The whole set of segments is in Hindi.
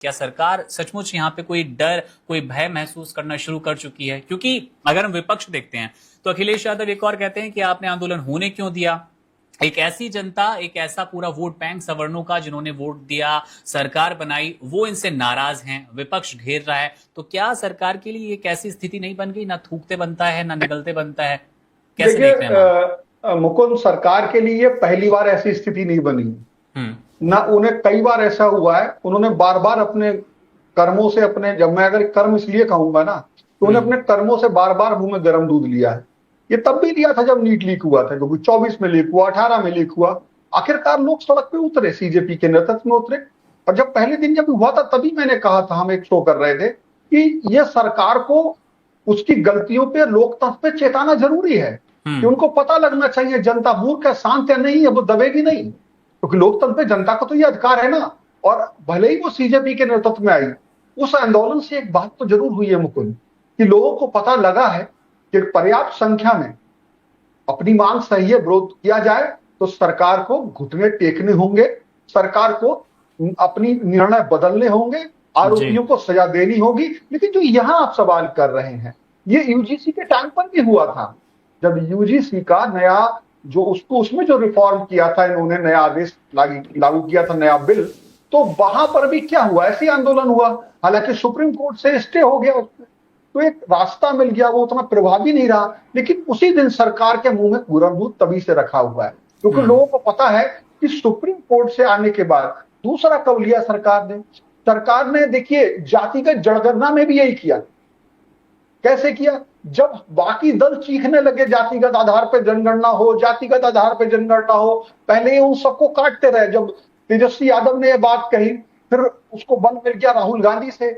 क्या सरकार सचमुच यहाँ पे कोई डर, कोई भय महसूस करना शुरू कर चुकी है? क्योंकि अगर हम विपक्ष देखते हैं तो अखिलेश यादव एक और कहते हैं कि आपने आंदोलन होने क्यों दिया? एक ऐसी जनता, एक ऐसा पूरा वोट बैंक सवर्णों का जिन्होंने वोट दिया, सरकार बनाई, वो इनसे नाराज हैं, विपक्ष घेर रहा है। तो क्या सरकार के लिए एक ऐसी स्थिति नहीं बन गई, ना थूकते बनता है ना निगलते बनता है? कैसे देख रहे हैं आप? मुकुंद, सरकार के लिए पहली बार ऐसी स्थिति नहीं बनी, हम्म। ना उन्हें कई बार ऐसा हुआ है। उन्होंने बार बार अपने कर्मों से, अपने, जब मैं अगर कर्म इसलिए कहूंगा ना, तो उन्हें अपने कर्मों से बार बार मुंह में गर्म दूध लिया है। ये तब भी लिया था जब नीट लीक हुआ था, क्योंकि 24 में लीक हुआ, 18 में लीक हुआ। आखिरकार लोग सड़क पे उतरे, सीजेपी के नेतृत्व में उतरे। और जब पहले दिन जब हुआ था, तभी मैंने कहा था, हम एक शो कर रहे थे कि यह सरकार को उसकी गलतियों पे, लोकतंत्र पे चेताना जरूरी है कि उनको पता लगना चाहिए जनता मूर्ख है, शांत है, नहीं है, वो दबेगी नहीं, क्योंकि लोकतंत्र पे जनता को तो ये अधिकार है ना। और भले ही वो सीजेपी के नेतृत्व में आई, उस आंदोलन से एक बात तो जरूर हुई है मुकुंद, कि लोगों को पता लगा है कि पर्याप्त संख्या में अपनी मांग सही है, विरोध किया जाए तो सरकार को घुटने टेकने होंगे, सरकार को अपनी निर्णय बदलने होंगे, आरोपियों को सजा देनी होगी। लेकिन जो यहां आप सवाल कर रहे हैं, ये यूजीसी के टाइम पर भी हुआ था, जब यूजीसी का नया जो उसमें जो रिफॉर्म किया था इन्होंने, नया आदेश लागू किया था, नया बिल, तो वहां पर भी क्या हुआ, ऐसे आंदोलन हुआ। हालांकि सुप्रीम कोर्ट से स्टे हो गया उसमें, तो एक रास्ता मिल गया, वो उतना प्रभावी नहीं रहा। लेकिन उसी दिन सरकार के मुंह में गर्म दूध तभी से रखा हुआ है, क्योंकि लोगों को पता है कि सुप्रीम कोर्ट से आने के बाद दूसरा कब लिया सरकार ने देखिए, जातिगत जनगणना में भी यही किया। कैसे किया? जब बाकी दल चीखने लगे जातिगत आधार पर जनगणना हो, जातिगत आधार पर जनगणना हो, पहले उन सबको काटते रहे। जब तेजस्वी यादव ने यह बात कही, फिर उसको बल मिल गया राहुल गांधी से।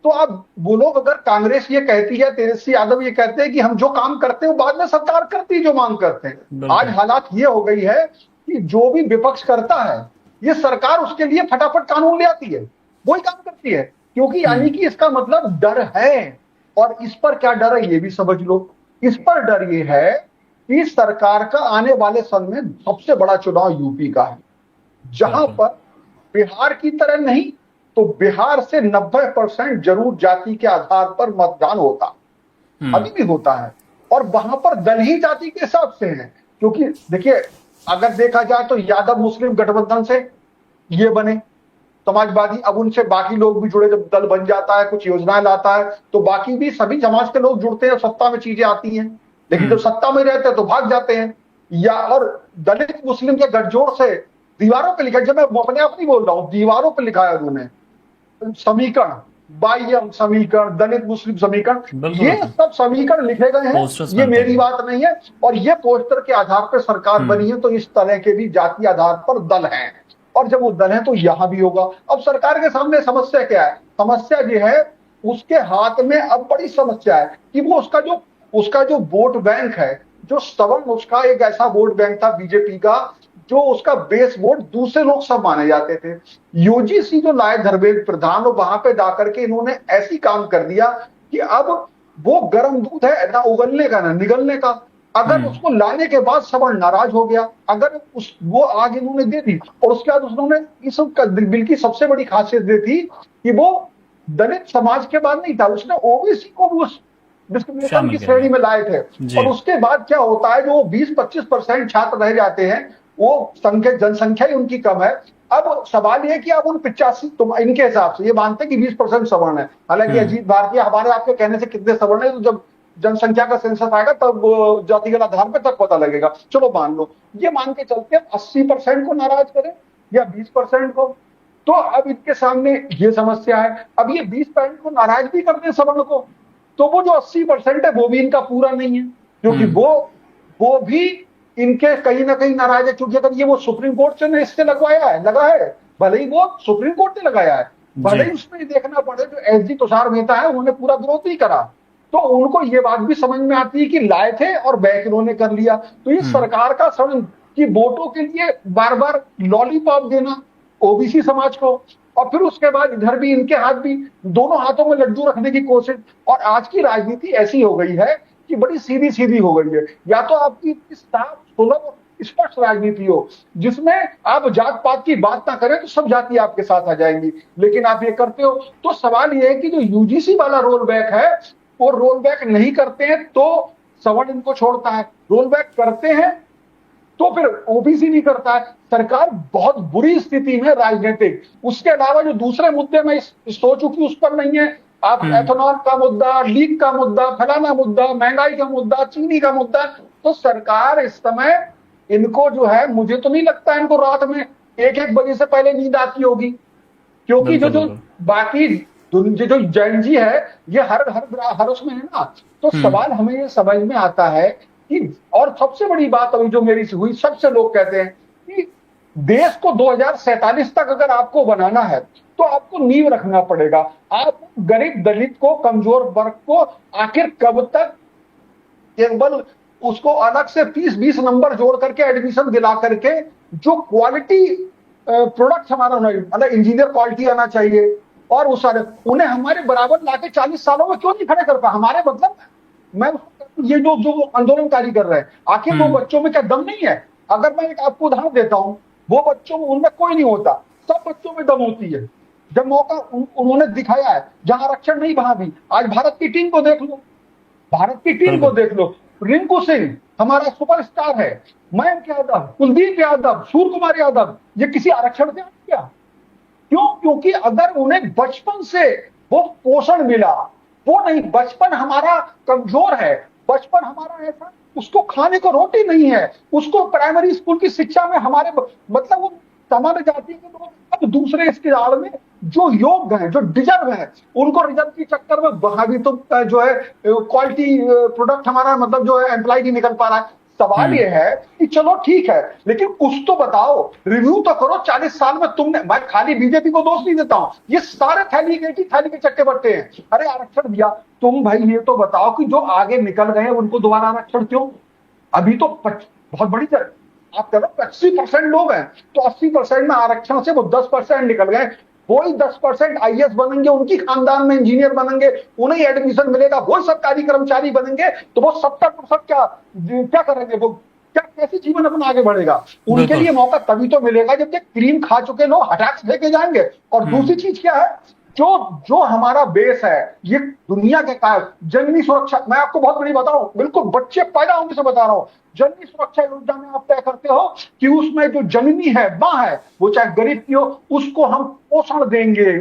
तो अब वो लोग, अगर कांग्रेस ये कहती है, तेजस्वी यादव ये कहते हैं कि हम जो काम करते हैं वो बाद में सरकार करती है जो मांग करते हैं। आज हालात ये हो गई है कि जो भी विपक्ष करता है, ये सरकार उसके लिए फटाफट कानून ले आती है, वही काम करती है। क्योंकि यानी कि इसका मतलब डर है। और इस पर क्या डर है ये भी समझ लो। इस पर डर ये है कि सरकार का आने वाले समय में सबसे बड़ा चुनाव यूपी का है, जहां पर बिहार की तरह नहीं तो बिहार से 90% जरूर जाति के आधार पर मतदान होता, अभी भी होता है। और वहां पर दल ही जाति के हिसाब से है, क्योंकि देखिए, अगर देखा जाए तो यादव मुस्लिम गठबंधन से ये बने समाजवादी, अब उनसे बाकी लोग भी जुड़े। जब दल बन जाता है, कुछ योजनाएं लाता है, तो बाकी भी सभी समाज के लोग जुड़ते हैं, सत्ता में चीजें आती हैं। लेकिन जब सत्ता में रहते हैं तो भाग जाते हैं। या और दलित मुस्लिम के गठजोड़ से दीवारों पर लिखा, जब मैं अपने आप नहीं बोल रहा हूं, दीवारों पर लिखा है उन्होंने समीकरण, बाह्य समीकरण, दलित मुस्लिम समीकरण, ये सब समीकरण लिखे गए हैं। ये मेरी बात नहीं है। और ये पोस्टर के आधार पर सरकार बनी है, तो इस तरह के भी जाति आधार पर दल हैं। और जब वो दल है तो यहां भी होगा। अब सरकार के सामने समस्या क्या है? समस्या ये है, उसके हाथ में अब बड़ी समस्या है कि वो उसका जो वोट बैंक है, जो सवर्ण, उसका एक ऐसा वोट बैंक था बीजेपी का, जो उसका बेस वोट दूसरे लोग सब माने जाते थे। यूजीसी जो लाए धर्मेंद्र प्रधान, और वहां पे जाकर के इन्होंने ऐसी काम कर दिया कि अब वो गर्म दूध है, ना उगलने का ना निगलने का। अगर उसको लाने के बाद सवर्ण नाराज हो गया, अगर वो आग इन्होंने दे दी, और उसके बाद उन्होंने इस बिल की सबसे बड़ी खासियत दे दी कि वो दलित समाज के बाद नहीं था, उसने ओबीसी को भी उस डिस्क्रिमिनेशन की श्रेणी में लाए थे। और उसके बाद क्या होता है, जो 20-25% छात्र रह जाते हैं, वो जनसंख्या ही उनकी कम है। अब सवाल यह है कि अब उन 85, तुम इनके हिसाब से ये मानते हैं कि 20% सवर्ण है। हालांकि अजीत भारतीय हमारे आपके कहने से कितने सवर्ण है, तो जब जनसंख्या का सेंसस आएगा तब जातिगत आधार पर तक पता लगेगा। चलो मान लो, ये मान के चलते हैं 80% को नाराज करें या 20% को, तो अब इनके सामने ये समस्या है। अब ये 20% को नाराज भी कर दें सवर्ण को, तो वो जो 80% है वो भी इनका पूरा नहीं है, क्योंकि वो भी इनके कहीं ना कहीं नाराज है। क्योंकि अगर ये वो सुप्रीम कोर्ट से इससे लगा है, भले ही वो सुप्रीम कोर्ट ने लगाया है, भले ही उसमें देखना पड़े, जो एसजी तुषार मेहता है उन्होंने पूरा विरोध नहीं करा, तो उनको ये बात भी समझ में आती है कि लाए थे और बैक इन्होंने कर लिया। तो ये सरकार का सड़न कि वोटों के लिए बार बार लॉलीपॉप देना ओबीसी समाज को, और फिर उसके बाद इधर भी इनके हाथ भी, दोनों हाथों में लड्डू रखने की कोशिश। और आज की राजनीति ऐसी हो गई है कि बड़ी सीधी सीधी हो गई है। या तो आपकी साफ सुलभ स्पष्ट राजनीति हो, जिसमें आप जात पात की बात ना करें तो सब जाति आपके साथ आ जाएंगी, लेकिन आप ये करते हो। तो सवाल ये है कि जो यूजीसी वाला रोल बैक है, वो रोल बैक नहीं करते हैं तो सवर्ण इनको छोड़ता है, रोल बैक करते हैं तो फिर ओबीसी नहीं करता है। सरकार बहुत बुरी स्थिति में राजनीतिक, उसके अलावा जो दूसरे मुद्दे में सोच चुकी उस पर नहीं है। आप एथेनॉल का मुद्दा, लीक का मुद्दा, फलाना मुद्दा, महंगाई का मुद्दा, चीनी का मुद्दा, तो सरकार इस समय इनको जो है, मुझे तो नहीं लगता इनको रात में 1-1 बजे से पहले नींद आती होगी, क्योंकि जो बाकी जो जैन जी है ये हर उसमें है ना। तो सवाल हमें ये समझ में आता है कि, और सबसे बड़ी बात अभी जो मेरी से हुई, सबसे लोग कहते हैं कि देश को 2047 तक अगर आपको बनाना है तो आपको नींव रखना पड़ेगा। आप गरीब दलित को, कमजोर वर्ग को आखिर कब तक केवल उसको अलग से 30-20 नंबर जोड़ करके एडमिशन दिला करके, जो क्वालिटी प्रोडक्ट हमारा, मतलब इंजीनियर क्वालिटी आना चाहिए, और उस सारे उन्हें हमारे बराबर लाके 40 सालों में क्यों नहीं खड़े कर पाए हमारे, मतलब मैं ये जो आंदोलनकारी कर रहे हैं, आखिर वो बच्चों में क्या दम नहीं है? अगर मैं एक आपको उदाहरण देता हूं, वो बच्चों में, उनमें कोई नहीं होता, सब बच्चों में दम होती है जब मौका उन्होंने दिखाया है। जहां आरक्षण नहीं वहां भी, आज भारत की टीम को देख लो, भारत की टीम को देख लो, रिंकू सिंह हमारा सुपरस्टार है, मयंक यादव, कुलदीप यादव, सूर्य कुमार यादव, ये किसी आरक्षण से क्या? क्यों? क्योंकि अगर उन्हें बचपन से वो पोषण मिला, वो नहीं, बचपन हमारा कमजोर है, बचपन हमारा ऐसा, उसको खाने को रोटी नहीं है, उसको प्राइमरी स्कूल की शिक्षा में हमारे, मतलब वो सामान्य जाति के लोग अब दूसरे इसके आड़ में जो योग्य हैं, जो डिजर्व है, उनको रिजर्व के चक्कर में वहां भी तो जो है क्वालिटी प्रोडक्ट हमारा, मतलब जो है एम्प्लॉय नहीं निकल पा रहा है। सवाल ये है कि चलो ठीक है, लेकिन कुछ तो बताओ, रिव्यू तो करो। 40 साल में तुमने, मैं खाली बीजेपी को दोष नहीं देता हूं, ये सारे थैली के चक्के बट्टे हैं। अरे आरक्षण दिया, तुम भाई ये तो बताओ कि जो आगे निकल गए उनको दोबारा आरक्षण क्यों? अभी तो बहुत बड़ी आप कह रहे हो 80% लोग हैं, तो 80% में आरक्षण से वो 10% निकल गए, वही 10% आईएएस बनेंगे, उनकी खानदान में इंजीनियर बनेंगे, उन्हें एडमिशन मिलेगा, वो सरकारी कर्मचारी बनेंगे, तो वो 70% क्या करेंगे? वो क्या, कैसे जीवन अपना आगे बढ़ेगा? उनके लिए मौका तभी तो मिलेगा जब ये क्रीम खा चुके लोग हटाक्स लेके जाएंगे। और दूसरी चीज क्या है, जो हमारा बेस है, ये दुनिया के कारण जननी सुरक्षा, मैं आपको बहुत बड़ी बता रहा हूं, बिल्कुल बच्चे पैदा होने से बता रहा हूं, जननी सुरक्षा योजना में आप तय करते हो कि उसमें जो जननी है, मां है, वो चाहे गरीब की हो, उसको हम पोषण देंगे।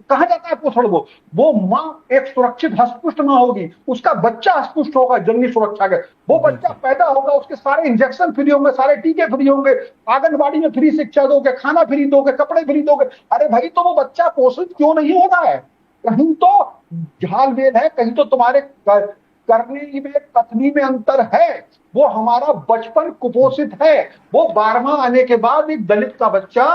कहा जाता है पोषण? वो मां एक सुरक्षित हस्तपुष्ट मां होगी, उसका बच्चा हस्तपुष्ट होगा जननी सुरक्षा के, वो बच्चा पैदा होगा, उसके सारे इंजेक्शन फ्री होंगे, सारे टीके फ्री होंगे, आंगनबाड़ी में फ्री शिक्षा दोगे, खाना फ्री दोगे, कपड़े फ्री दोगे। अरे भाई, तो वो बच्चा पोषित क्यों नहीं हो रहा है? कहीं तो झालमेल है, कहीं तो तुम्हारे करनी में, कथनी में अंतर है। वो हमारा बचपन कुपोषित है। वो 12वां आने के बाद एक दलित का बच्चा,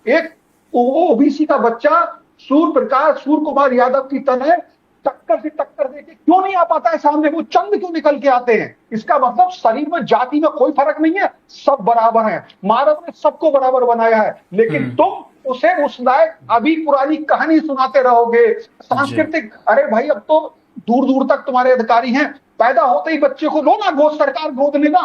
एक ओबीसी का बच्चा सूर्य कुमार यादव की तरह टक्कर से टक्कर देके क्यों नहीं आ पाता है सामने? वो चंद क्यों निकल के आते हैं? इसका मतलब शरीर में, जाति में कोई फर्क नहीं है, सब बराबर है। मानव ने सबको बराबर बनाया है, लेकिन तुम उसे उस लायक अभी पुरानी कहानी सुनाते रहोगे, सांस्कृतिक। अरे भाई, अब तो दूर दूर तक तुम्हारे अधिकारी हैं, पैदा होते ही बच्चे को लो ना गोद, सरकार गोद लेना,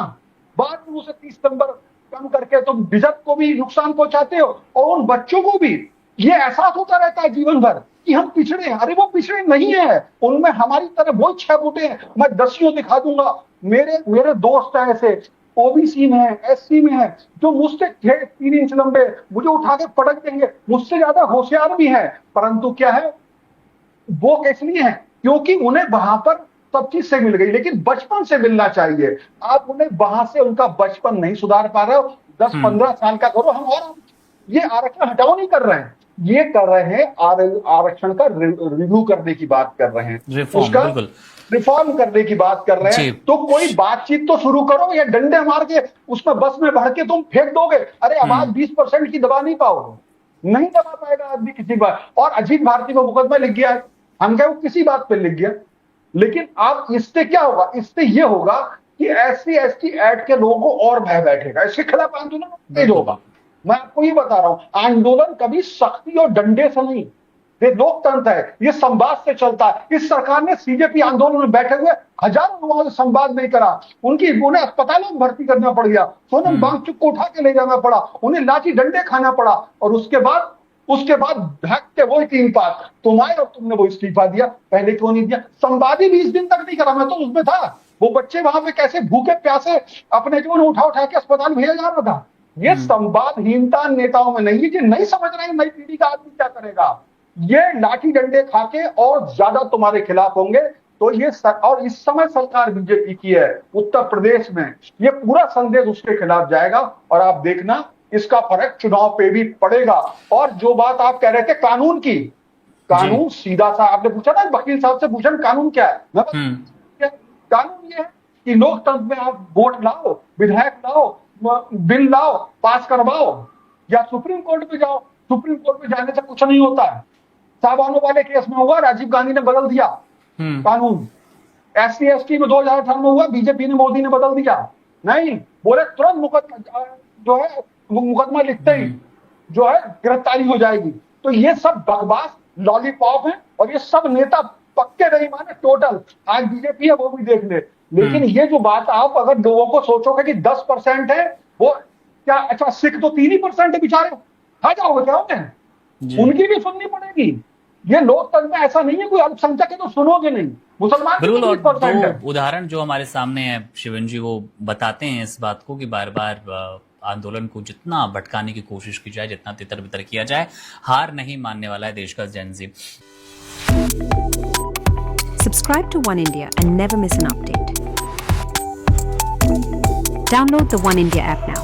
बाद में उसे 30 नंबर कम करके तुम बिजत को भी नुकसान पहुंचाते हो, और उन बच्चों को भी ये एहसास होता रहता है जीवन भर कि हम पिछड़े हैं। अरे वो पिछड़े नहीं है, उनमें हमारी तरह बहुत 6 बूटे हैं। मैं 10 दिखा दूंगा, मेरे दोस्त हैं ऐसे, ओबीसी में है, एससी में है, जो मुझसे 3 इंच लंबे, मुझे उठा के पटक देंगे, मुझसे ज्यादा होशियार भी है। परंतु क्या है, वो इसलिए है क्योंकि उन्हें वहां पर सब चीज से मिल गई, लेकिन बचपन से मिलना चाहिए। आप उन्हें वहां से उनका बचपन नहीं सुधार पा रहे हो। 10-15 साल का करो। हम ये आरक्षण हटाओ नहीं कर रहे हैं, ये कर रहे हैं आरक्षण का रिव्यू करने की बात कर रहे हैं, उसका रिफॉर्म करने की बात कर रहे हैं। तो कोई बातचीत तो शुरू करो, या डंडे मार के उसमें बस में भर के तुम फेंक दोगे। अरे आवाज 20% की दबा नहीं पाओगे, नहीं दबा पाएगा आदमी किसी बात। और अजीत भारती को मुकदमा लिख गया है, हम कहे वो किसी बात पे लिख गया, लेकिन आप इससे क्या होगा? इससे ये होगा कि SC ST एक्ट के लोगों को और भय बैठेगा, इसके खिलाफ आंदोलन तेज होगा। मैं आपको ये बता रहा हूं, आंदोलन कभी सख्ती और डंडे से नहीं, ये लोकतंत्र है, ये संवाद से चलता है। इस सरकार ने सीजेपी आंदोलन में बैठे हुए हजारों लोगों से संवाद नहीं करा, उन्हें अस्पतालों में भर्ती करना पड़ गया, सोनम वांगचुक को उठा के ले जाना पड़ा, उन्हें लाठी डंडे खाना पड़ा, और उसके बाद भागते वही 3 पार तुम आए और तुमने वो इस्तीफा दिया। पहले क्यों नहीं दिया? संवाद ही 20 दिन तक नहीं करा, मैं तो उसमें था। वो बच्चे वहां पे कैसे भूखे प्यासे अपने जो उठा के अस्पताल भेजा जा रहा था। ये संवादहीनता नेताओं में नहीं है, ये नहीं समझ रहे नई पीढ़ी का आदमी क्या करेगा। ये लाठी डंडे खाके और ज्यादा तुम्हारे खिलाफ होंगे। तो ये और इस समय सरकार बीजेपी की है उत्तर प्रदेश में, ये पूरा संदेश उसके खिलाफ जाएगा, और आप देखना इसका फर्क चुनाव पे भी पड़ेगा। और जो बात आप कह रहे थे कानून की, कानून सीधा सा आपने पूछा ना, वकील साहब से पूछा कानून क्या है। कानून ये है कि लोकतंत्र में आप वोट लाओ, विधायक लाओ, बिल लाओ, पास करवाओ, या सुप्रीम कोर्ट पे जाओ। सुप्रीम कोर्ट पे जाने से कुछ नहीं होता है। साहबानों वाले केस में हुआ, राजीव गांधी ने बदल दिया कानून। SC/ST में 2018 में हुआ, बीजेपी ने, मोदी ने बदल दिया। नहीं, बोले तुरंत मुकदमा लिखते ही जो है गिरफ्तारी हो जाएगी। तो ये सब बकवास लॉलीपॉप है, और ये सब नेता पक्के नहीं माने टोटल। आज बीजेपी है वो भी देख ले। लेकिन ये जो बात आप अगर लोगों को सोचोगे कि 10% है वो क्या, अच्छा सिख तो 3% है बेचारे, खा जाओगे क्या उन्हें? उनकी भी सुननी पड़ेगी। ये लोकतंत्र में ऐसा नहीं है कोई अल्पसंख्यक है तो सुनोगे नहीं। मुसलमान बिल्कुल। और 30% है। दो उदाहरण जो हमारे सामने है शिवन जी, वो बताते हैं इस बात को कि बार बार आंदोलन को जितना भटकाने की कोशिश की जाए, जितना तितर बितर किया जाए, हार नहीं मानने वाला है देश का जेन ज़ी। Subscribe to One India and never miss an update. Download the One India app now.